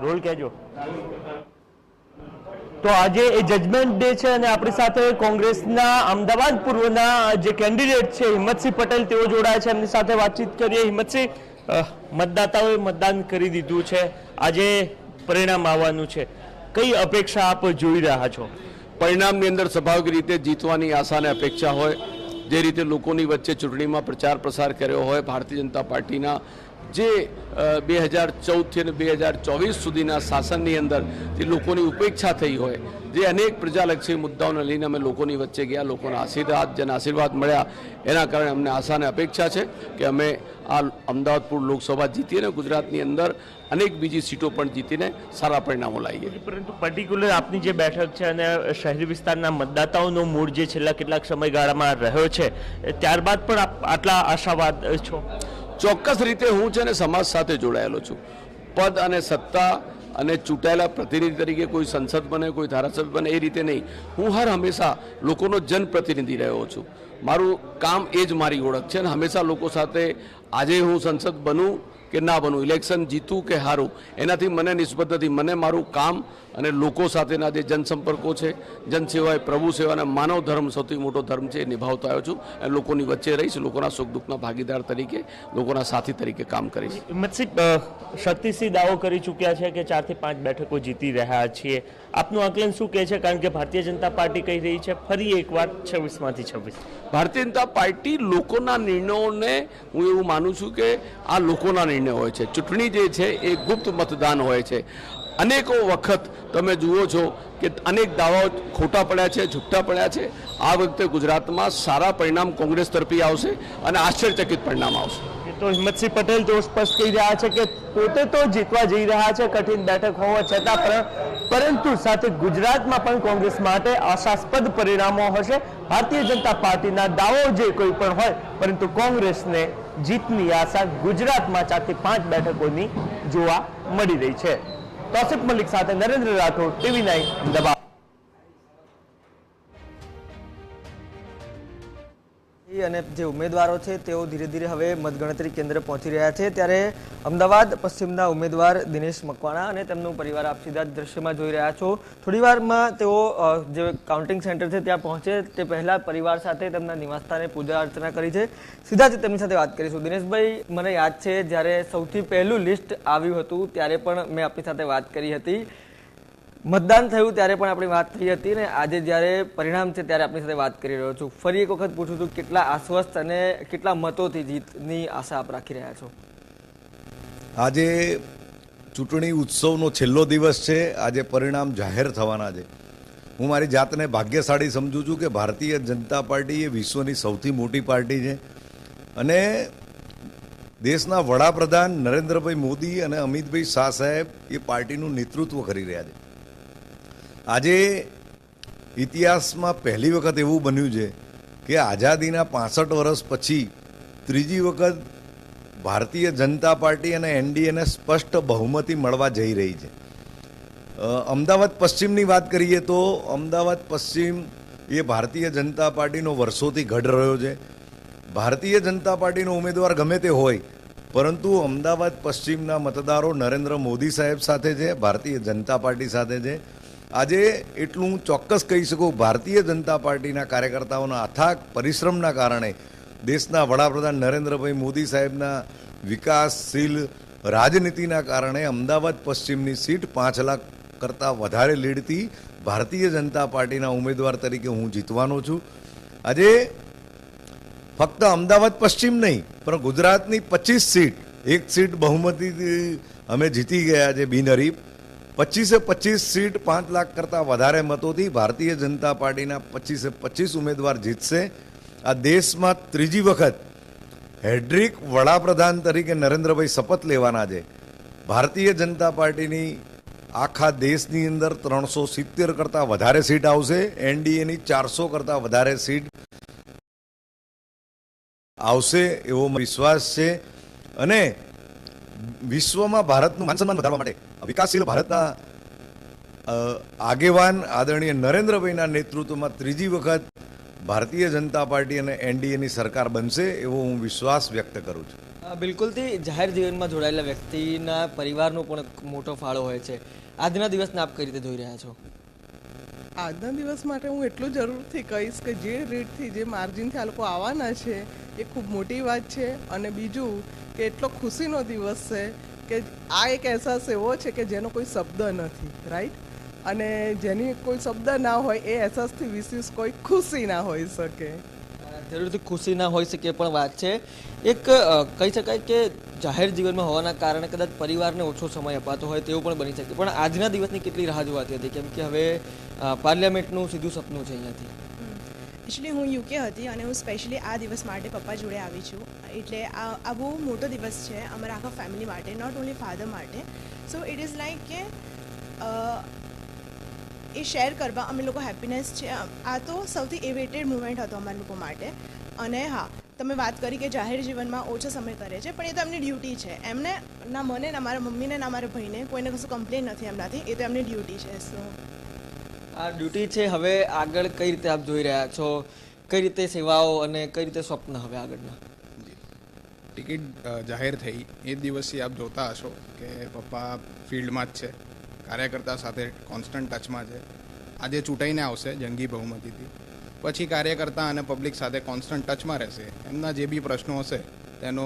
Role કહેજો. તો આજે એ જજમેન્ટ ડે છે અને આપણી સાથે કોંગ્રેસના અમદાવાદ પૂર્વના જે કેન્ડિડેટ છે હિંમતસિંહ પટેલ તેઓ જોડાયા છે. એમની સાથે વાતચીત કરીએ. હિંમતસિંહ, મતદાતાઓએ મતદાન કરી દીધું છે, આજે પરિણામ આવવાનું છે, કઈ અપેક્ષા આપ જોઈ રહ્યા છો? પરિણામની અંદર સ્વાભાવિક રીતે જીતવાની આશા અને અપેક્ષા હોય. જે રીતે લોકોની વચ્ચે ચૂંટણીમાં પ્રચાર પ્રસાર કર્યો હોય, ભારતીય જનતા પાર્ટીના જે 2014થી અને 2024 સુધીના શાસનની અંદર જે લોકોની ઉપેક્ષા થઈ હોય, જે અનેક પ્રજાલક્ષી મુદ્દાઓને લઈને અમે લોકોની વચ્ચે ગયા, લોકોના આશીર્વાદ મળ્યા, એના કારણે અમને આશા અને અપેક્ષા છે કે અમે આ અમદાવાદ પૂર્વ લોકસભા જીતીને ગુજરાતની અંદર અનેક બીજી સીટો પણ જીતીને સારા પરિણામો લાવીએ. પરંતુ પર્ટિક્યુલર આપની જે બેઠક છે અને શહેરી વિસ્તારના મતદાતાઓનો મૂળ જે છેલ્લા કેટલાક સમયગાળામાં રહ્યો છે, ત્યારબાદ પણ આપ આટલા આશાવાદ છો? ચોક્કસ રીતે હું છે ને સમાજ સાથે જોડાયેલો છું. પદ અને સત્તા અને ચૂંટાયેલા પ્રતિનિધિ તરીકે કોઈ સંસદ બને, કોઈ ધારાસભ્ય બને એ રીતે નહીં. હું હંમેશા લોકોનો જનપ્રતિનિધિ રહ્યો છું. મારું કામ એ જ મારી ઓળખ છે અને હંમેશા લોકો સાથે, આજે હું સંસદ બનું કે ના બનું, ઇલેક્શન જીતું કે હારું, એનાથી મને નિસ્બત નથી. મને મારું કામ અને લોકો સાથેના જે જનસંપર્કો છે, જનસેવા એ પ્રભુ સેવા અને માનવ ધર્મ સૌથી મોટો ધર્મ છે, એ નિભાવતો આવ્યો છું. અને લોકોની વચ્ચે રહીશ, લોકોના સુખ દુઃખના ભાગીદાર તરીકે, લોકોના સાથી તરીકે કામ કરીશ. હિંમતસિંહ, શક્તિસિંહ દાવો કરી ચૂક્યા છે કે 4 થી 5 બેઠકો જીતી રહ્યા છીએ. આપનું આકલન શું કહે છે? કારણ કે ભારતીય જનતા પાર્ટી કહી રહી છે ફરી એકવાર 26માંથી 26. ભારતીય જનતા પાર્ટી લોકોના નિર્ણયોને, હું એવું માનું છું કે આ લોકોના નિર્ણય હોય છે. ચૂંટણી જે છે એ ગુપ્ત મતદાન હોય છે. અનેકો વખત તમે જુઓ છો કે અનેક દાવાઓ ખોટા પડ્યા છે, જુઠ્ઠા પડ્યા છે. આ વખતે ગુજરાતમાં સારા પરિણામ કોંગ્રેસ તરફી આવશે અને આશ્ચર્યચકિત પરિણામ આવશે. તો હિંમતસિંહ પટેલ તો સ્પષ્ટ કહી રહ્યા છે કે પોતે તો જીતવા જઈ રહ્યા છે, કઠિન બેઠક હોવા છતાં પણ, પરંતુ સાથે ગુજરાતમાં પણ કોંગ્રેસ માટે આશાસ્પદ પરિણામો હશે. ભારતીય જનતા પાર્ટીના દાવો જે કોઈ પણ હોય, પરંતુ કોંગ્રેસને જીતની આશા ગુજરાતમાં 4 થી 5 બેઠકોની જોવા મળી રહી છે. તોસિફ મલિક સાથે નરેન્દ્ર રાઠોડ, TV9 અમદાવાદ. અને જે ઉમેદવારો છે તેઓ ધીરે ધીરે હવે મતગણતરી કેન્દ્ર પહોંચી રહ્યા છે. ત્યારે અમદાવાદ પશ્ચિમના ઉમેદવાર દિનેશ મકવાણા અને તેમનો પરિવાર આપ સીધા જ દ્રશ્યમાં જોઈ રહ્યા છો. થોડી વારમાં તેઓ જે કાઉન્ટિંગ સેન્ટર છે ત્યાં પહોંચે તે પહેલા પરિવાર સાથે તેમના નિવાસસ્થાને પૂજા અર્ચના કરી છે. સીધા જ તેમની સાથે વાત કરીશું. દિનેશભાઈ, મને યાદ છે જ્યારે સૌથી પહેલું લિસ્ટ આવ્યું હતું ત્યારે પણ મેં આપની સાથે વાત કરી હતી, મતદાન થયું ત્યારે પણ આપણી વાત થઈ હતી, ને આજે જ્યારે પરિણામ છે ત્યારે આપણી સાથે વાત કરી રહ્યો છું. ફરી એક વખત પૂછું છું, કેટલા આશ્વસ્ત અને કેટલા મતોથી જીતની આશા આપ રાખી રહ્યા છો? આજે ચૂંટણી ઉત્સવનો છેલ્લો દિવસ છે. આજે પરિણામ જાહેર થવાના છે. હું મારી જાતને ભાગ્યશાળી સમજું છું કે ભારતીય જનતા પાર્ટી એ વિશ્વની સૌથી મોટી પાર્ટી છે અને દેશના વડાપ્રધાન નરેન્દ્રભાઈ મોદી અને અમિતભાઈ શાહ સાહેબ એ પાર્ટીનું નેતૃત્વ કરી રહ્યા છે. આજે ઇતિહાસમાં પહેલી વખત એવું બન્યું છે કે આઝાદીના 65 વર્ષ પછી ત્રીજી વખત ભારતીય જનતા પાર્ટી અને એનડીએને સ્પષ્ટ બહુમતી મળવા જઈ રહી છે. અમદાવાદ પશ્ચિમની વાત કરીએ તો અમદાવાદ પશ્ચિમ એ ભારતીય જનતા પાર્ટીનો વર્ષોથી ગઢ રહ્યો છે. ભારતીય જનતા પાર્ટીનો ઉમેદવાર ગમે તે હોય, પરંતુ અમદાવાદ પશ્ચિમના મતદારો નરેન્દ્ર મોદી સાહેબ સાથે છે, ભારતીય જનતા પાર્ટી સાથે છે. આજે એટલું હું ચોક્કસ કહી શકું, ભારતીય જનતા પાર્ટીના કાર્યકર્તાઓના અથાગ પરિશ્રમના કારણે, દેશના વડાપ્રધાન નરેન્દ્રભાઈ મોદી સાહેબના વિકાસશીલ રાજનીતિના કારણે અમદાવાદ પશ્ચિમની સીટ 5 લાખ કરતાં વધારે લીડથી ભારતીય જનતા પાર્ટીના ઉમેદવાર તરીકે હું જીતવાનો છું. આજે ફક્ત અમદાવાદ પશ્ચિમ નહીં પણ ગુજરાતની 25 સીટ, એક સીટ બહુમતીથી અમે જીતી ગયા છે બિનહરીફ. 25 સીટ 5 લાખ કરતાં વધારે મતોથી ભારતીય જનતા પાર્ટીના 25 ઉમેદવાર જીતશે. આ દેશમાં ત્રીજી વખત હેડ્રિક વડાપ્રધાન તરીકે નરેન્દ્રભાઈ શપથ લેવાના છે. ભારતીય જનતા પાર્ટીની આખા દેશની અંદર 370 કરતાં વધારે સીટ આવશે. એનડીએની 400 કરતાં વધારે સીટ આવશે એવો વિશ્વાસ છે. અને વિશ્વમાં ભારતનું માન સન્માન વધારવા માટે વિકાસશીલ ભારતના આગેવાન આદરણીય નરેન્દ્રભાઈના નેતૃત્વમાં ત્રીજી વખત ભારતીય જનતા પાર્ટી અને એનડીએની સરકાર બનશે એવો હું વિશ્વાસ વ્યક્ત કરું છું. બિલકુલથી જાહેર જીવનમાં જોડાયેલા વ્યક્તિના પરિવારનો પણ મોટો ફાળો હોય છે. આજના દિવસને આપ કઈ રીતે જોઈ રહ્યા છો? આજના દિવસ માટે હું એટલું જરૂરથી કહીશ કે જે રેટથી જે માર્જિનથી આ લોકો આવવાના છે એ ખૂબ મોટી વાત છે. અને બીજું કે એટલો ખુશીનો દિવસ છે કે આ એક અહેસાસ એવો છે કે જેનો કોઈ શબ્દ નથી, રાઈટ? અને જેની કોઈ શબ્દ ના હોય એ અહેસાસથી વિશેષ કોઈ ખુશી ના હોઈ શકે. જરૂરથી ખુશી ના હોઈ શકે પણ વાત છે. એક કહી શકાય કે જાહેર જીવનમાં હોવાના કારણે કદાચ પરિવારને ઓછો સમય અપાતો હોય તેવું પણ બની શકે. પણ આજના દિવસની કેટલી રાહ જોવાતી હતી, કેમ કે હવે પાર્લામેન્ટનું સીધું સપનું છે અહીંયાથી. એકચ્યુઅલી હું યુકે હતી અને હું સ્પેશિયલી આ દિવસ માટે પપ્પા જોડે આવી છું. એટલે આ બહુ મોટો દિવસ છે અમારા આખા ફેમિલી માટે, નોટ ઓન્લી ફાધર માટે. સો ઇટ ઇઝ લાઈક કે એ શેર કરવા અમે લોકો હેપીનેસ છે. આ તો સૌથી એવેટેડ મુમેન્ટ હતો અમારા લોકો માટે. અને હા, તમે વાત કરી કે જાહેર જીવનમાં ઓછો સમય કરે છે, પણ એ તો એમની ડ્યુટી છે. એમને ના મને ના મારા મમ્મીને ના મારા ભાઈને કોઈને કશું કમ્પ્લેન નથી એમનાથી. એ તો એમની ડ્યુટી છે. સો આ ડ્યુટી છે. હવે આગળ કઈ રીતે આપ જોઈ રહ્યા છો? કઈ રીતે સેવાઓ અને કઈ રીતે સ્વપ્ન હવે આગળના? ટિકિટ જાહેર થઈ એ દિવસથી આપ જોતા હશો કે પપ્પા ફિલ્ડમાં જ છે, કાર્યકર્તા સાથે કોન્સ્ટન્ટ ટચમાં છે. આજે ચૂંટાઈને આવશે જંગી બહુમતીથી, પછી કાર્યકર્તા અને પબ્લિક સાથે કોન્સ્ટન્ટ ટચમાં રહેશે. એમના જે બી પ્રશ્નો હશે તેનો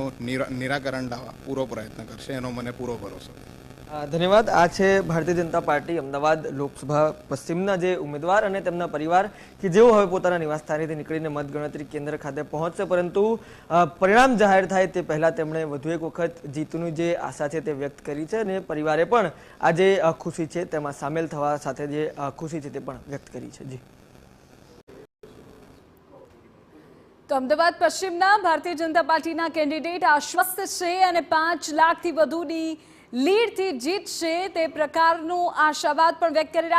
નિરાકરણ લાવવા પૂરો પ્રયત્ન કરશે, એનો મને પૂરો ભરોસો. ધન્યવાદ. આ છે ભારતીય જનતા પાર્ટી અમદાવાદ લોકસભા પશ્ચિમના જે ઉમેદવાર અને તેમના પરિવાર કે જેઓ હવે પોતાના નિવાસસ્થાનેથી નીકળીને મતગણતરી કેન્દ્ર ખાતે પહોંચશે. પરંતુ પરિણામ જાહેર થાય તે પહેલાં તેમણે વધુ એક વખત જીતની જે આશા છે તે વ્યક્ત કરી છે અને પરિવારે પણ આ જે ખુશી છે તેમાં સામેલ થવા સાથે જે ખુશી છે તે પણ વ્યક્ત કરી છે. જી, તો અમદાવાદ પશ્ચિમના ભારતીય જનતા પાર્ટીના કેન્ડિડેટ આશ્વસ્ત છે અને 5 લાખથી વધુની લીડથી જીતશે તે પ્રકારનો આશાવાદ પણ વ્યક્ત કરી રહ્યા છે.